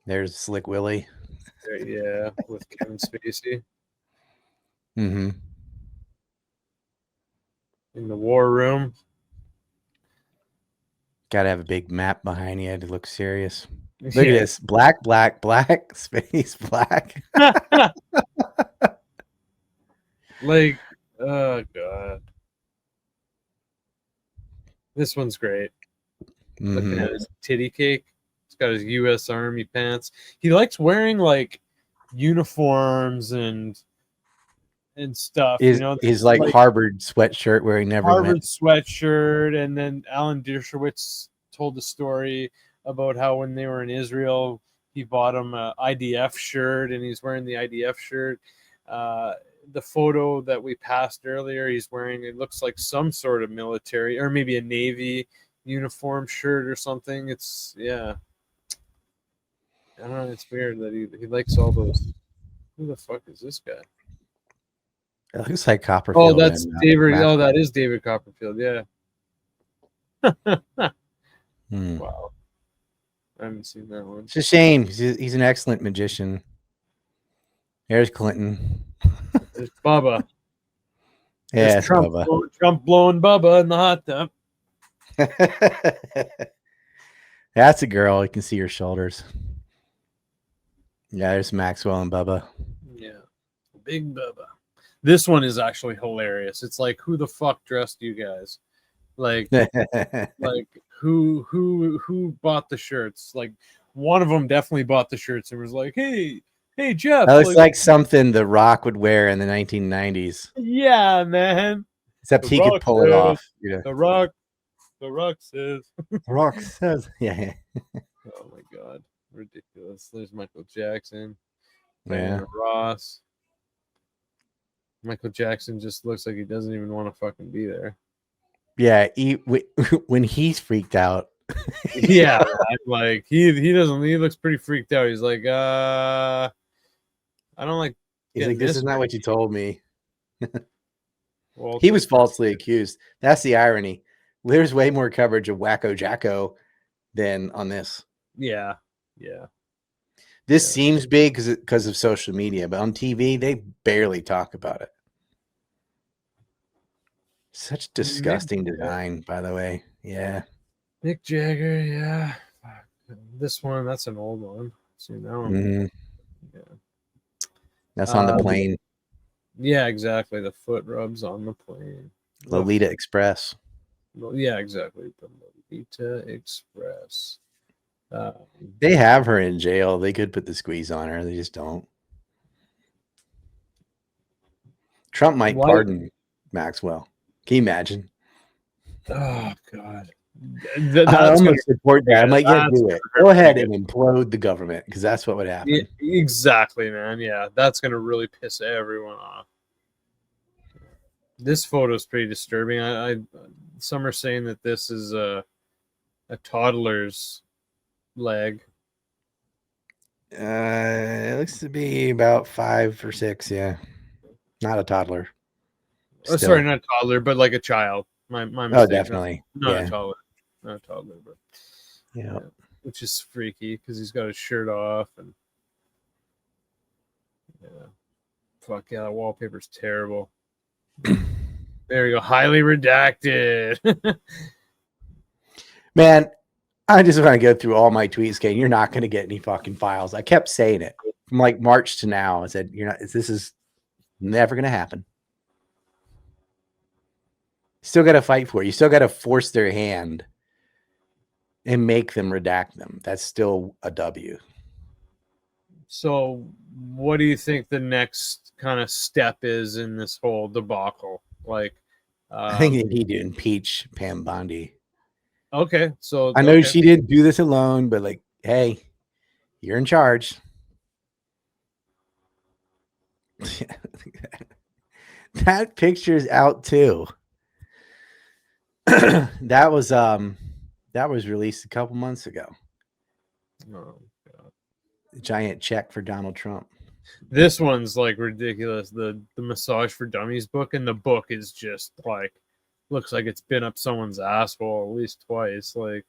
There's Slick Willie. Yeah, with Kevin Spacey. Mm-hmm. In the war room. Got to have a big map behind you to look serious. Look at this. Black, space, black. Like, oh, God. This one's great. Mm-hmm. Looking at his titty cake. He's got his U.S. Army pants. He likes wearing like uniforms and stuff. Is like Harvard sweatshirt where he never Harvard went. sweatshirt. And then Alan Dershowitz told the story about how when they were in Israel, he bought him an IDF shirt, and he's wearing the IDF shirt. The photo that we passed earlier, he's wearing, it looks like some sort of military or maybe a Navy uniform shirt or something. It's, yeah. I don't know. It's weird that he likes all those. Who the fuck is this guy? It looks like Copperfield. Oh, that's David. Oh, that is David Copperfield. Yeah. Wow. I haven't seen that one. It's a shame. He's an excellent magician. There's Clinton. There's Bubba. Yeah, There's Trump, Bubba. Trump blowing Bubba in the hot tub. That's a girl. You can see her shoulders. Yeah, there's Maxwell and Bubba. Yeah. Big Bubba. This one is actually hilarious. It's like, who the fuck dressed you guys? Like, like who bought the shirts? Like, one of them definitely bought the shirts and was like, hey, Jeff. That looks like something The Rock would wear in the 1990s. Yeah, man. Except he could pull it off. You know? The Rock says. The Rock says. Yeah. Oh my God. Ridiculous. There's Michael Jackson. Yeah. Diana Ross. Michael Jackson just looks like he doesn't even want to fucking be there. Yeah, when he's freaked out. Yeah, like he doesn't. He looks pretty freaked out. He's like, I don't like. He's like, this is not what you told me. Well, he was falsely accused. That's the irony. There's way more coverage of Wacko Jacko than on this. Yeah. This seems big because of social media, but on TV they barely talk about it. Such disgusting design, by the way. Yeah. Mick Jagger, yeah. This one, that's an old one. See that one? Mm-hmm. Yeah. That's on the plane. Yeah, exactly. The foot rubs on the plane. Lolita Express. Well, yeah, exactly. The Lolita Express. They have her in jail. They could put the squeeze on her. They just don't. Trump might pardon Maxwell. Can you imagine? Oh God! I almost support that. I'm like, yeah, do it. Go ahead and implode the government because that's what would happen. Yeah, exactly, man. Yeah, that's gonna really piss everyone off. This photo is pretty disturbing. Some are saying that this is a toddler's leg. It looks to be about 5 or 6. Yeah, not a toddler. Oh, sorry, not a toddler, but like a child. My mistake. Oh, definitely. Not a toddler. Not a toddler, but yeah. Which is freaky because he's got his shirt off and fuck yeah, that wallpaper's terrible. There you go, highly redacted. Man, I just want to go through all my tweets, Kane. You're not going to get any fucking files. I kept saying it from like March to now. I said, "You're not. This is never going to happen." Still got to fight for it. You still got to force their hand and make them redact them. That's still a W. So, what do you think the next kind of step is in this whole debacle? Like, I think they need to impeach Pam Bondi. Okay, so I know she didn't do this alone, but like, hey, you're in charge. That picture's out too. that was released a couple months ago. Oh God. A giant check for Donald Trump. This one's like ridiculous. The Massage for Dummies book, and the book is just like looks like it's been up someone's asshole at least twice. Like,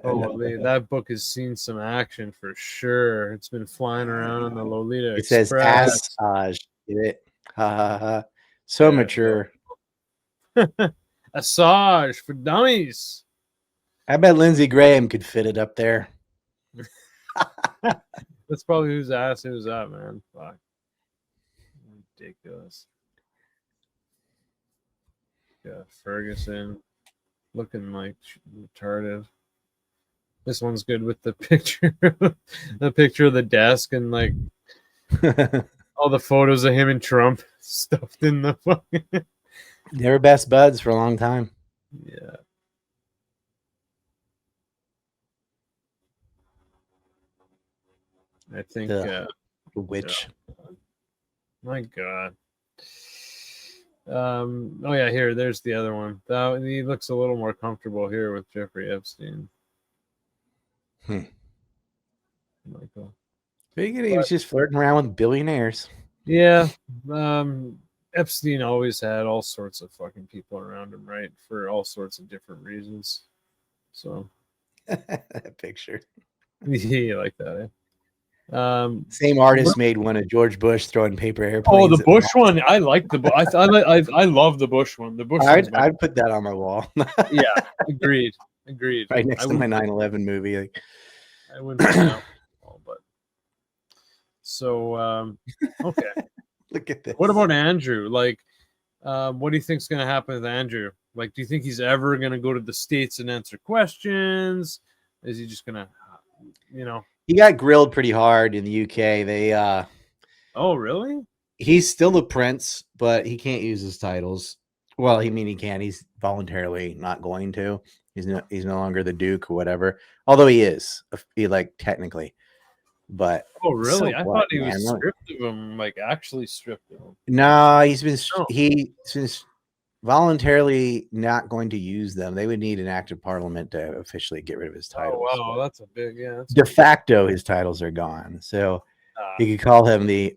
holy, that book has seen some action for sure. It's been flying around on the Lolita Express. It says Assage. Get it? Ha ha ha. So mature. Massage for Dummies. I bet Lindsey Graham could fit it up there. That's probably whose ass it was that, man. Fuck. Ridiculous. Yeah, Ferguson looking like retarded. This one's good with the picture, the picture of the desk and like all the photos of him and Trump stuffed in the fucking. They were best buds for a long time. Yeah. I think. The witch. My God. Oh yeah, here. There's the other one. He looks a little more comfortable here with Jeffrey Epstein. Michael. He was just flirting around with billionaires. Yeah. Epstein always had all sorts of fucking people around him, right? For all sorts of different reasons. So That picture. yeah, like that. Eh? Same artist made one of George Bush throwing paper airplanes. Oh, the Bush one. I like the. I love the Bush one. The Bush. I'd put that on my wall. Yeah, agreed. Right next to my 9/11 movie. Like, I wouldn't put that on my wall, but so okay. Look at this. What about Andrew? Like, what do you think's going to happen with Andrew? Like, do you think he's ever going to go to the States and answer questions? Is he just going to, He got grilled pretty hard in the UK. They Oh, really? He's still a prince, but he can't use his titles. Well, he can. He's voluntarily not going to. He's no longer the Duke or whatever. Although he is, technically. But oh, really? so I thought he was stripped of him, like actually stripped of him. No, he's been voluntarily not going to use them. They would need an act of parliament to officially get rid of his titles. Oh, wow, that's a big De facto, his titles are gone. So you could call him the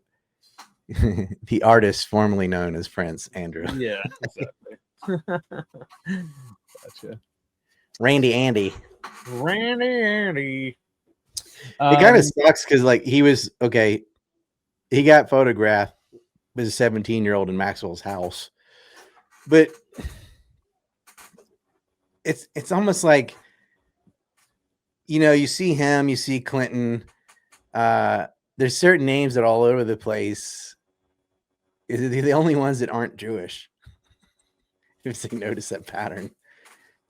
artist formerly known as Prince Andrew. Yeah, exactly. Gotcha. Randy Andy. It kind of sucks because he was okay. He got photographed as a 17-year-old in Maxwell's house, but it's almost like, you see him, you see Clinton. There's certain names that are all over the place. They're the only ones that aren't Jewish. If they notice that pattern,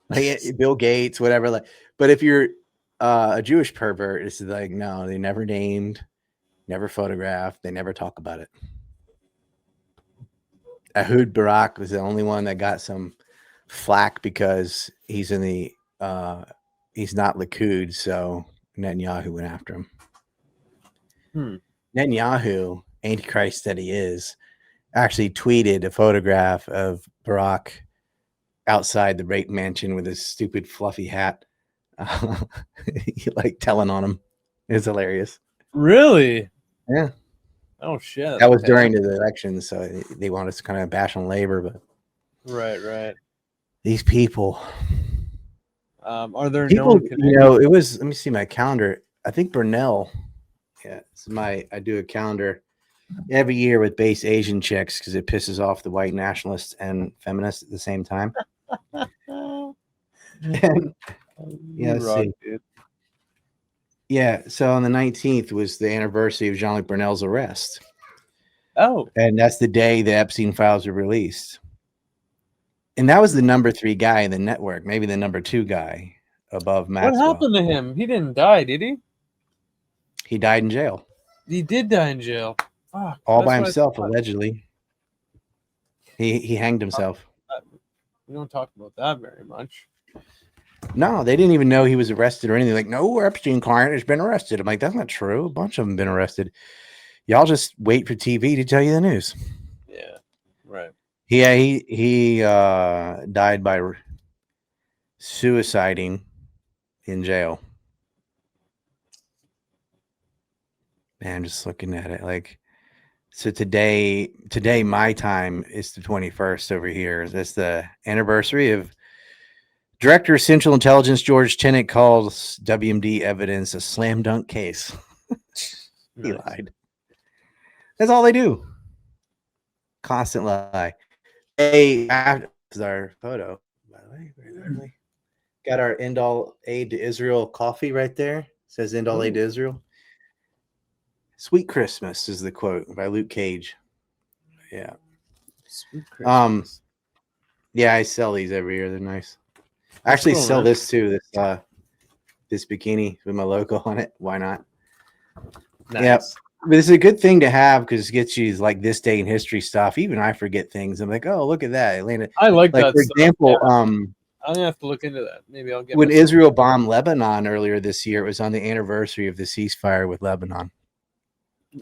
like Bill Gates, whatever. But if you're a Jewish pervert, it's like, no, they never named, never photographed, they never talk about it. Ehud Barak was the only one that got some flack because he's in the he's not Likud, so Netanyahu went after him. Netanyahu, Antichrist that he is, actually tweeted a photograph of Barak outside the rape mansion with his stupid fluffy hat, telling on him. It's hilarious. Really? Yeah. Oh shit. That was during the election, so they want us to kind of bash on labor, but right. These people. Are there people? It was. Let me see my calendar. I think Burnell. Yeah, I do a calendar every year with base Asian chicks because it pisses off the white nationalists and feminists at the same time. And, yeah, so on the 19th was the anniversary of Jean-Luc Brunel's arrest. Oh. And that's the day the Epstein files were released. And that was the number 3 guy in the network, maybe the number 2 guy above Maxwell. What happened to him? He didn't die, did he? He died in jail. He did die in jail. Fuck, all by himself, allegedly. He hanged himself. We don't talk about that very much. No, they didn't even know he was arrested or anything. Like, no Epstein client has been arrested. I'm like, that's not true. A bunch of them have been arrested. Y'all just wait for TV to tell you the news. Yeah, right. Yeah, he died by suiciding in jail. Man, I'm just looking at it. Like, so today my time is the 21st over here. That's the anniversary of Director of Central Intelligence George Tenet calls WMD evidence a slam dunk case. He lied. That's all they do. Constant lie. Hey, is our photo, by the way. Very lovely. Got our End All Aid to Israel coffee right there. It says End All Aid to Israel. Sweet Christmas is the quote by Luke Cage. Yeah. Sweet Christmas. Yeah, I sell these every year. They're nice. I actually sell this too. This this bikini with my logo on it. Why not? Nice. Yeah. But it's a good thing to have because it gets you like this day in history stuff. Even I forget things. I'm like, oh, look at that. Atlanta. I like that for stuff. example, Yeah. I'm gonna have to look into that. Maybe I'll get when myself- Israel bombed Lebanon earlier this year, it was on the anniversary of the ceasefire with Lebanon.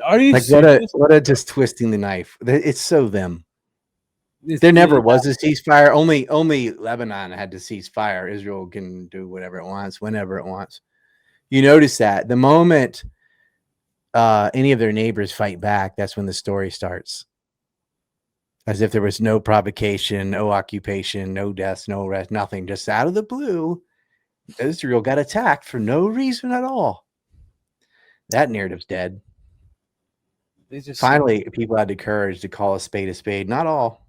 Are you Like serious? what a just twisting the knife. It's so them. It's- There never was a ceasefire. Only Lebanon had to cease fire. Israel can do whatever it wants, whenever it wants. You notice that the moment any of their neighbors fight back, that's when the story starts. As if there was no provocation, no occupation, no deaths, no arrest, nothing. Just out of the blue, Israel got attacked for no reason at all. That narrative's dead. They just Finally, people had the courage to call a spade. Not all.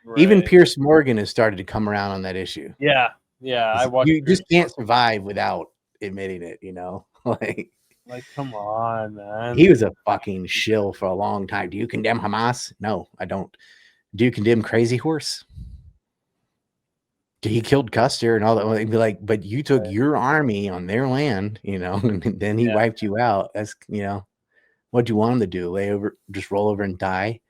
right. Even Pierce Morgan has started to come around on that issue. Yeah. I watched. You just can't survive without admitting it, you know? Like, come on, man. he was a fucking shill for a long time. Do you condemn Hamas? No, I don't. Do you condemn Crazy Horse? He killed Custer and all that. He'd be like, but you took your army on their land, you know, and then he wiped you out. That's, you know, what'd you want him to do? Lay over, just roll over and die?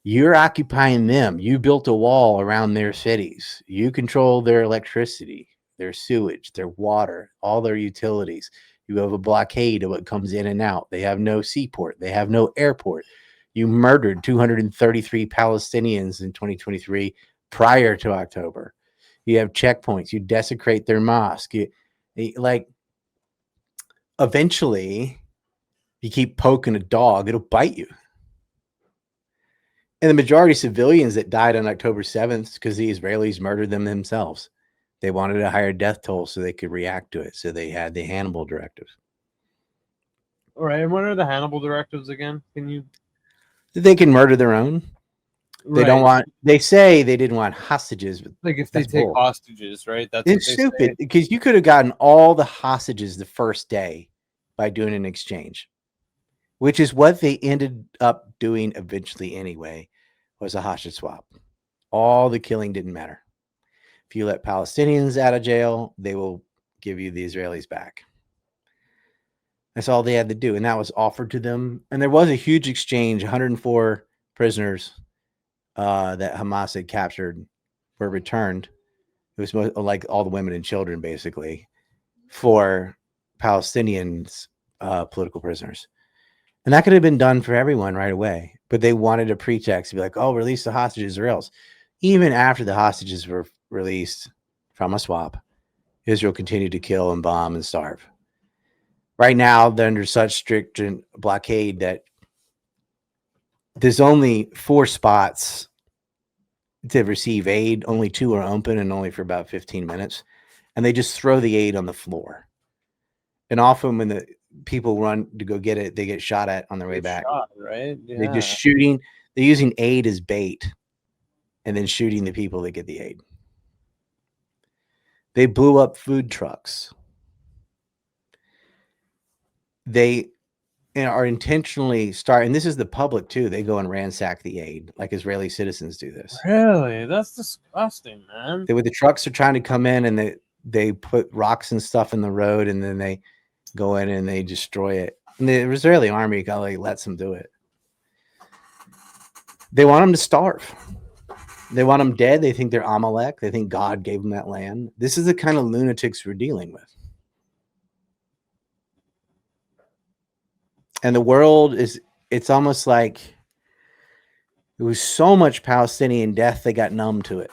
You're occupying them. You built a wall around their cities. You control their electricity, their sewage, their water, all their utilities. You have a blockade of what comes in and out. They have no seaport. They have no airport. You murdered 233 Palestinians in 2023 prior to October. You have checkpoints. You desecrate their mosque. Like, eventually, you keep poking a dog, it'll bite you. And the majority of civilians that died on October 7th because the Israelis murdered them themselves. They wanted a higher death toll so they could react to it. So they had the Hannibal directive. All right. And what are the Hannibal directives again? Can you? They can murder their own. They don't want. They say they didn't want hostages. But like if they take hostages, right? It's stupid because you could have gotten all the hostages the first day by doing an exchange, which is what they ended up doing eventually anyway, was a hostage swap. All the killing didn't matter. If you let Palestinians out of jail, they will give you the Israelis back. That's all they had to do. And that was offered to them. And there was a huge exchange. 104 prisoners that Hamas had captured were returned. It was like all the women and children, basically, for Palestinians, political prisoners. And that could have been done for everyone right away. But they wanted a pretext to be like, oh, release the hostages or else. Even after the hostages were released from a swap, Israel continued to kill and bomb and starve. Right now, they're under such strict blockade that there's only 4 spots to receive aid. Only 2 are open and only for about 15 minutes. And they just throw the aid on the floor. And often when the people run to go get it, they get shot at on their way back. Right? Yeah. They're just shooting. They're using aid as bait and then shooting the people that get the aid. They blew up food trucks. They are intentionally and this is the public too. They go and ransack the aid like Israeli citizens do this. Really? That's disgusting, man. The trucks are trying to come in and they put rocks and stuff in the road and then they go in and they destroy it. And the Israeli army lets them do it. They want them to starve. They want them dead. They think they're Amalek. They think God gave them that land. This is the kind of lunatics we're dealing with. And the world it's almost like there was so much Palestinian death, they got numb to it.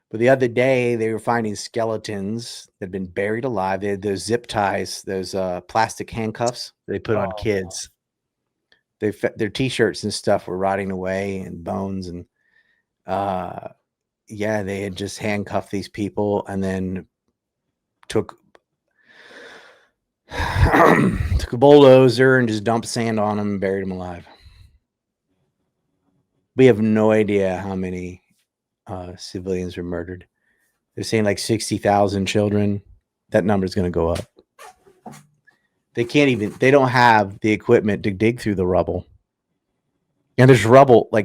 But the other day, they were finding skeletons that had been buried alive. They had those zip ties, those plastic handcuffs they put on kids. Their T-shirts and stuff were rotting away and bones. And they had just handcuffed these people and then took a bulldozer and just dumped sand on them and buried them alive. We have no idea how many civilians were murdered. They're saying like 60,000 children. That number is going to go up. They don't have the equipment to dig through the rubble. And there's rubble like